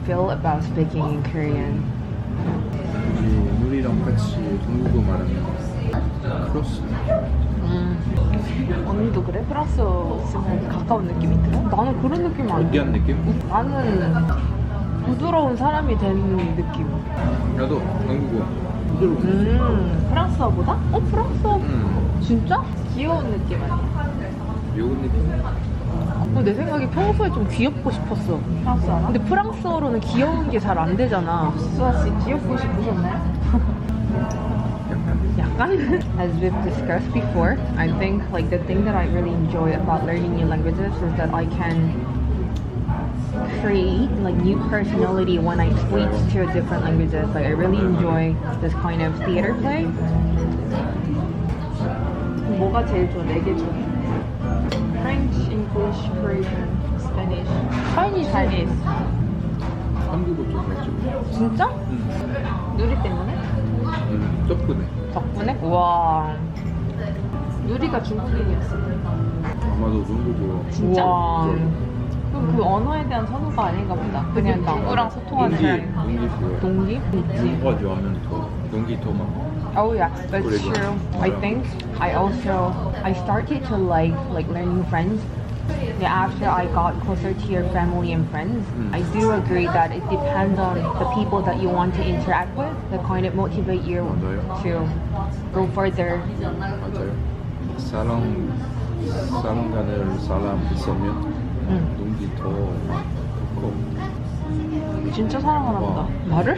feel about speaking in Korean? 우리 누리랑 같이 한국어 말하면 플러스. 언니도 그래? 프랑스 쓰면 가까운 느낌이 들어? 나는 그런 느낌 안 들어. 어디한 느낌? 나는 부드러운 사람이 된 느낌. 나도 한국어 부드러워. 프랑스어보다? 프랑스어 진짜? 귀여운 느낌 아니야? 요런 느낌? 내 생각에 평소에 좀 귀엽고 싶었어. 프랑스어 알아? 근데 프랑스어로는 귀여운 게 잘 안 되잖아. 수아씨 귀엽고 싶으셨나요? 약간? As we've discussed before, I think like the thing that I really enjoy about learning new languages is that I can create like new personality when I switch to different languages. Like I really enjoy this kind of theater play. 뭐가 제일 좋아? 4개 중에 French, English, Korean, Spanish Chinese 한국어 좀 해줘. 진짜? 누리 때문에? 덕분에. 덕분에? 우와. 누리가 중국인이었어 아마도 중국어. 진짜? 우와. 그럼 그 언어에 대한 선호가 아닌가 보다 그냥 누구랑 소통하는 사람 동기 좋아해. 동기? 있지. 누가 좋아하면 더 동기 더 많아. Oh yeah, that's true. I think I started to like learning French. Yeah, after I got closer to your family and friends, I do agree that it depends on the people that you want to interact with that kind of motivate you 맞아요. to go further. 맞아요. 사랑하는 사람 있으면 동기 더 많고. 진짜 사랑하나 보다 와. 나를?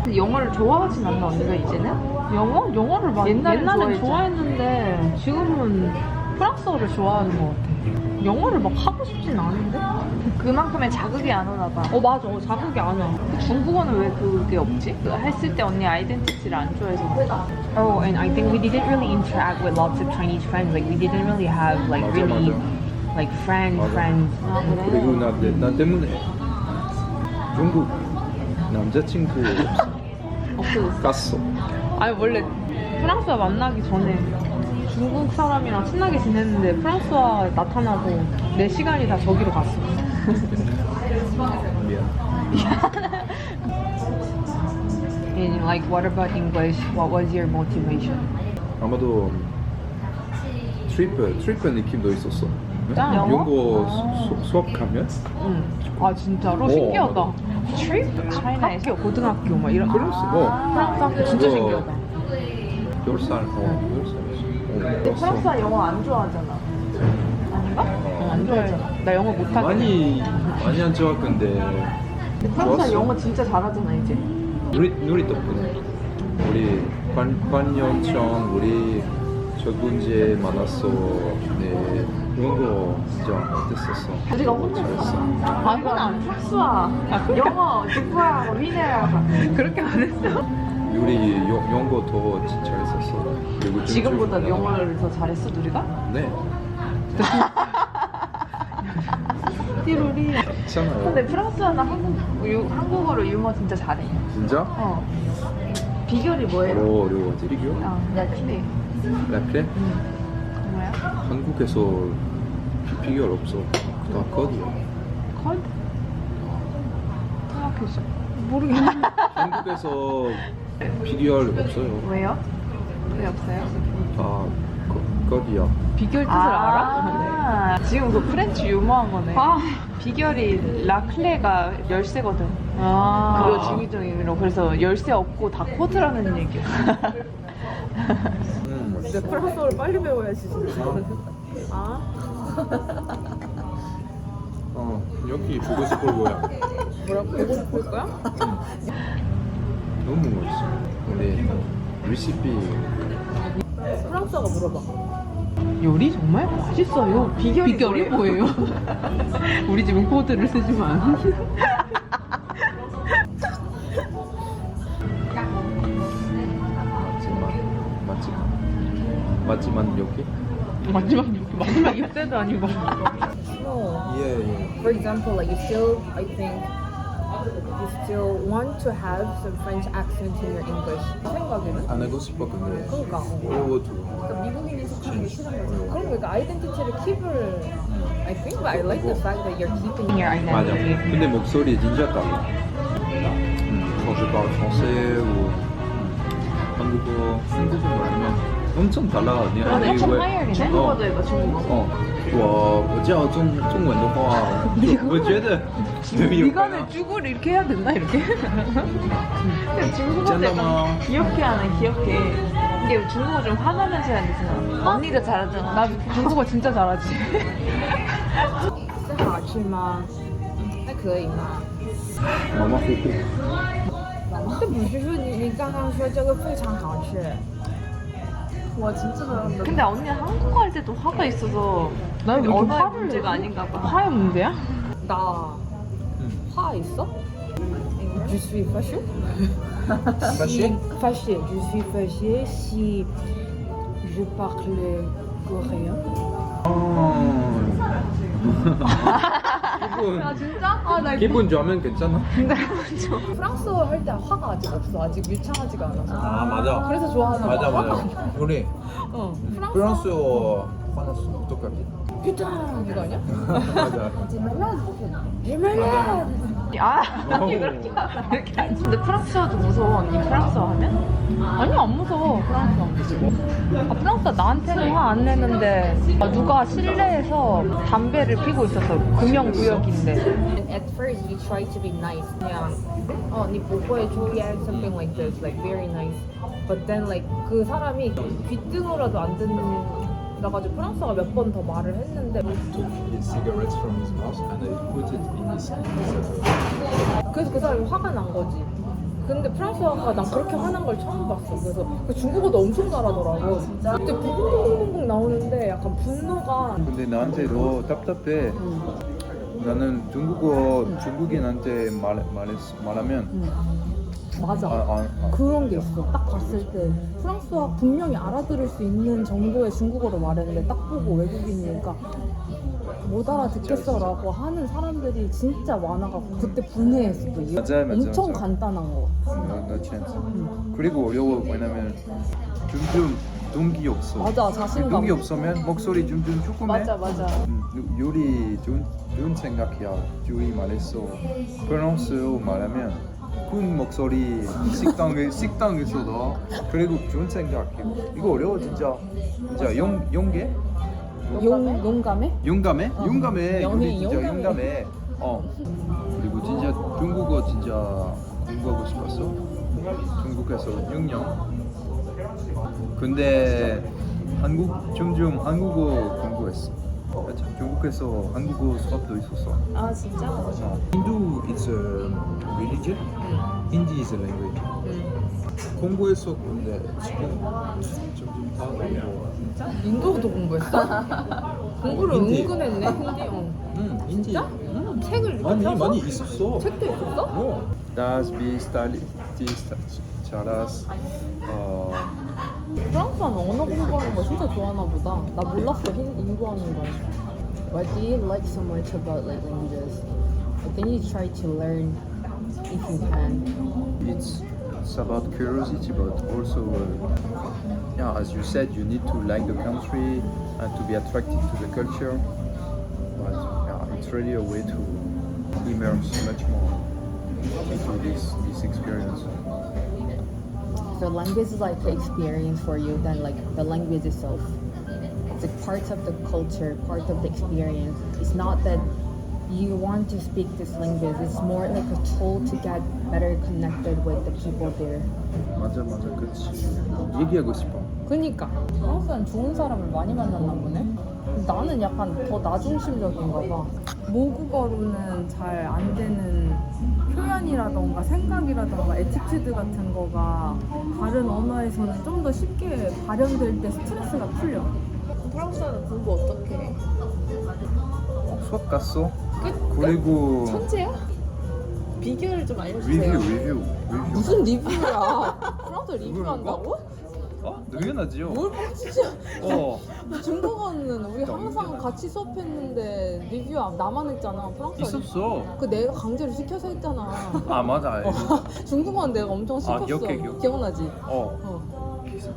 근데 영어를 좋아하진 않나 언니가 이제는? 영어? 영어를 많이 옛날엔 옛날엔 좋아했죠. 좋아했는데 지금은 프랑스어를 좋아하는 것 같아. 영어를 막 하고 싶진 않은데? 그만큼의 자극이 안 오나 봐 맞아. 자극이 안 와. 중국어는 왜 그게 없지? 했을 때 언니 아이덴티티를 안 좋아해서 그런가? Oh, and I think we didn't really interact with lots of Chinese friends. Like we didn't really have like 맞아, really 맞아. like friends. 아 그래? 그리고 나 때문에 중국 남자친구 없어졌어. 깠어. 아니 원래 프랑스와 만나기 전에 중국 사람이랑 친하게 지냈는데 프랑스와 나타나고 내 시간이 다 저기로 갔어. 미안. And like, what about English? What was your motivation? 아마도 트리플 느낌도 있었어. 짱. 영어 수업 가면 응. 아 진짜로 오, 신기하다. 맞아. 트립? 차이나에서? 학교, 고등학교 막 이런. 그랬어. 프랑스 학교 진짜 그거 신기하다. 10살. 10살. 프랑스가 영어 안 좋아하잖아 아닌가? 안 좋아해. 나 영어 못하긴 해. 많이 안 좋아 근데 프랑스가 좋았어. 영어 진짜 잘하잖아 이제 누리 덕분에 우리 반년 전 우리 첫 번째 만났어. 네 영어 진짜 어땠었어? 우리가 혼냈어 잘했어. 아무나 프랑스와 영어 누구야 위네야 그렇게 안 했어. 우리 영어 더 잘했었어. 그리고 좀 지금보다 좀- 영어를 더 잘했어 누리가? 네. 띠로리 있잖아요. 근데 프랑스어나 한국어로 유머 진짜 잘해 진짜? 비결이 뭐예요? 어려워. 비교? 라틴에 라페? 뭐야? 한국에서 비결 없어. 다 거기야. 컷? 생각했어 모르겠네. 한국에서 비결 없어요. 왜요? 왜 없어요? 다 거기야. 비결 뜻을 알아? 지금 그 프렌치 유머한 거네 아. 비결이 라클레가 열쇠거든 아. 그거 중의적 의미로 그래서 열쇠 없고 다 코드라는 얘기야 근데 프랑스어를 빨리 배워야지 진짜. 아? 여기 보고 싶을 거야. 뭐라고? 보고 싶을 거야? 너무 멋있어. 근데 레시피 프랑스어가 물어봐. 요리 정말 맛있어요. 비결이 뭐예요? 우리 집은 코드를 쓰지만. 마지막 여기? 마지막 입새도 아니고. 예. For example, like you still, I think, you still want to have some French accent in your English. 생각에는? 안 하고 싶어 근데 그러니까. 어려워 도 그러니까 미국인이 속하는 게 싫은 거지. 그런 거 그러니까 아이덴티티를 킵을 I think, but I like the fact that you're keeping your 맞아. identity. 근데 목소리 진짜 달라. quand je parle français ou 한국어 말하면 엄청 달라. 아, 조금 하이어리네. 중국어도 해봐, 중국어. 我教中文的话，我觉得没有可能。 이거는 쭈구리 이렇게 해야 된다, 이렇게? 중국어 真的吗？ 귀엽게 하네, 귀엽게. 근데 중국어 좀 화나면서 해야 되잖아. 언니가 잘하잖아. 나 중국어 진짜 잘하지. 这好吃吗？还可以吗？马马虎虎。这不是说你刚刚说这个非常好吃。 와, 진짜 잘한다. 근데 언니 한국어 할 때도 화가 있어서 나왜 이렇게 언어의 화를 문제가 내지? 아닌가 봐. 화의 문제야? 나 화 있어? Je suis fâché. Fâché? Fâché. Je suis fâché si je parle coréen. 기분 아, 나 기분 좋으면 괜찮아. 프랑스어 할 때 화가 아직 없어. 아직 유창하지가 않아서. 아 맞아. 그래서 좋아하나 봐. 맞아 맞아. 우리 어. 프랑스어 화났어. 어떡하지? 퓨타 이거 아니야? 맞아. 제말라. 아, 어우. 이렇게 하지. 근데 프랑스어도 무서워, 언니. 프랑스어 하면? 아니 안 무서워 프랑스어. 아, 프랑스어 나한테는 화 안 내는데 누가 실내에서 담배를 피고 있었어. 금연구역인데. And at first we try to be nice. 그냥 네 뽀뽀해 줘야 something like this, like very nice. But then like 그 사람이 귀등으로도 안 듣는다가지고 프랑스어가 몇 번 더 말을 했는데 His cigarettes from his mouth and I put it in his 그래서 그 사람이 화가 난 거지. 근데 프랑스어가 난 그렇게 화난 걸 처음 봤어. 그래서 그 중국어도 엄청 잘하더라고. 그때 붕붕붕붕 나오는데 약간 분노가 근데 나한테도 답답해. 나는 중국인한테 말하면 맞아. 그런 게 있어. 딱 봤을 때 프랑스어 분명히 알아들을 수 있는 정도의 중국어로 말했는데 딱 보고 외국인이니까 못 알아듣겠어라고 하는 사람들이 진짜 많아가지고 그때 분해했어. 맞아요, 맞아요, 엄청 맞아요. 간단한 거. no chance. 그리고 어려워. 왜냐면 좀 동기 없어. 맞아, 자신감. 동기 없으면 목소리 좀 조금 해. 맞아. 요리 좋은 생각이야. 주위 말했어. 프랑스어 말하면 군 목소리 식당에서도 그리고 좋은 생각이고 이거 어려워 진짜 용계 용감해? 용감해 영희, 우리 진짜 용감해. 용감해 그리고 진짜 중국어 진짜 공부하고 싶었어 중국에서 6년 근데 점점 한국어 공부했어 맞아. 중국에서 한국어 수업도 있었어 아 진짜? Hindu is a religion. Hindi is a language. 공부했어 근데 지금 좀 파악하고. 인도어도 공부했어? 공부를 힌디. 은근 했네. 힌디. 진짜? 책을 이렇게 펴서? 많이 있었어. 책도 있었어? Das bist Charas 프랑스어는 언어 공부하는 거 진짜 좋아하나 보다. 나 몰랐어. 인도하는 거. What do you like so much about like languages? I think you try to learn if you can. It's about curiosity, but also, yeah, as you said, you need to like the country and to be attracted to the culture. But yeah, it's really a way to immerse much more into this experience. So language is like an experience for you than like the language itself. It's like part of the culture, part of the experience. It's not that you want to speak this language. It's more like a tool to get better connected with the people there. 맞아, 그렇지. 얘기하고 싶어. 그니까 프랑스는 좋은 사람을 많이 만났나 보네. 나는 약간 더 나중심적인가 봐. 모국어로는 잘 안 되는 표현이라던가 생각이라던가 에티튜드 같은 거가 다른 언어에서는 좀 더 쉽게 발현될 때 스트레스가 풀려. 프랑스어는 공부 어떻게 해? 수업 갔어? 그리고 천재야? 비결을 좀 알려주세요. 리뷰. 무슨 리뷰야? 프랑스어 리뷰한다고? 당연하지요. 뭘 진짜 중국어는 우리 너무 항상 미안하다. 같이 수업했는데 리뷰 나만 했잖아. 프랑스어 있었어. 그 내가 강제로 시켜서 했잖아. 아 맞아. 중국어는 내가 엄청 시켰어. 기억해. 기억나지? 기사.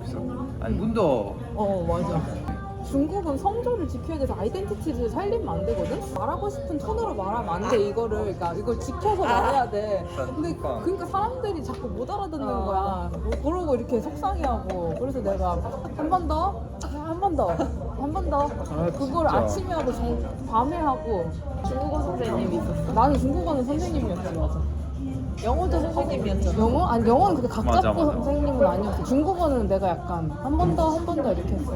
아니 문도 맞아. 중국은 성조를 지켜야 돼서 아이덴티티를 살리면 안 되거든? 말하고 싶은 톤으로 말하면 안 돼, 이거를. 그러니까 이걸 지켜서 말해야 돼. 근데 그러니까 사람들이 자꾸 못 알아듣는 거야. 그러고 이렇게 속상해하고. 그래서 내가 한 번 더, 한 번 더, 한 번 더. 그걸 진짜. 아침에 하고 밤에 하고. 중국어 선생님이 있었어. 나는 중국어는 선생님이었어, 맞아. 영어도 선생님이었죠. 영어? 아니 영어는 그렇게 각 맞아, 잡고 맞아. 선생님은 아니었어. 중국어는 내가 약간 한 번 더 한 번 더 이렇게 했어.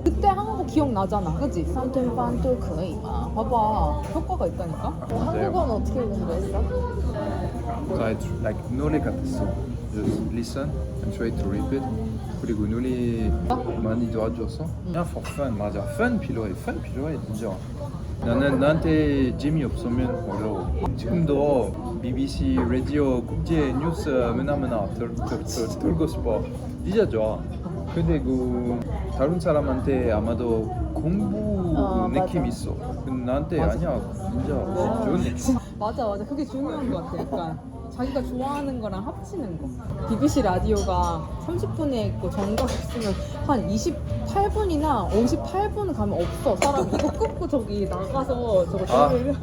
그때 한 거 기억나잖아, 그치? 삼촌반도 거의 막 봐봐, 효과가 있다니까. 한국어는 어떻게 공부했어? So I like 노래 같았어. Just listen and try to repeat. 그리고 눈이 많이 도와줬어. 그냥 for fun 맞아. fun 필요해. fun 필요해 진짜. 나는 나한테 재미없으면 어려워. 지금도 BBC 라디오 국제 뉴스 맨날 들고 싶어. 진짜 좋아. 근데 그 다른 사람한테 아마도 공부 느낌 있어. 근데 나한테 아니야. 진짜 좋은 느낌. 맞아. 그게 중요한 것 같아. 약간 자기가 좋아하는 거랑 합치는 거. BBC 라디오가 30분에 있고 정각 있으면 한 28분이나 58분 가면 없어. 사람 이거 끊고 저기 나가서 저거 들으면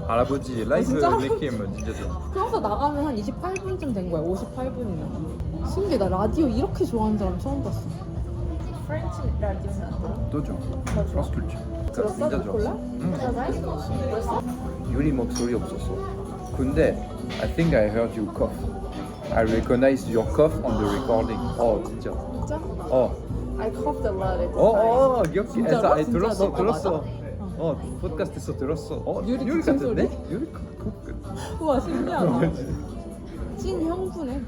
할아버지 라이브 진짜? 느낌은 진짜 좋아. 그래서 나가면 한 28분쯤 된 거야. 58분이나. 신기해. 나 라디오 이렇게 좋아하는 사람 처음 봤어. 프렌치 라디오는 안 들어? 또 좋아. 프랑스 culture. 들었어? 진짜 좋아. 몰라? 유리 목소리 없었어. 근데 I think I heard you cough. I recognized your cough on the recording. 진짜. 진짜? I coughed a lot. 기억해. 진짜로? I 진짜 들었어. 너가 들었어. 팟캐스트에서 들었어. 유리 유리 기침 같은데? 소리? 유리 cough. 우와 신기하다. 찐 형부네.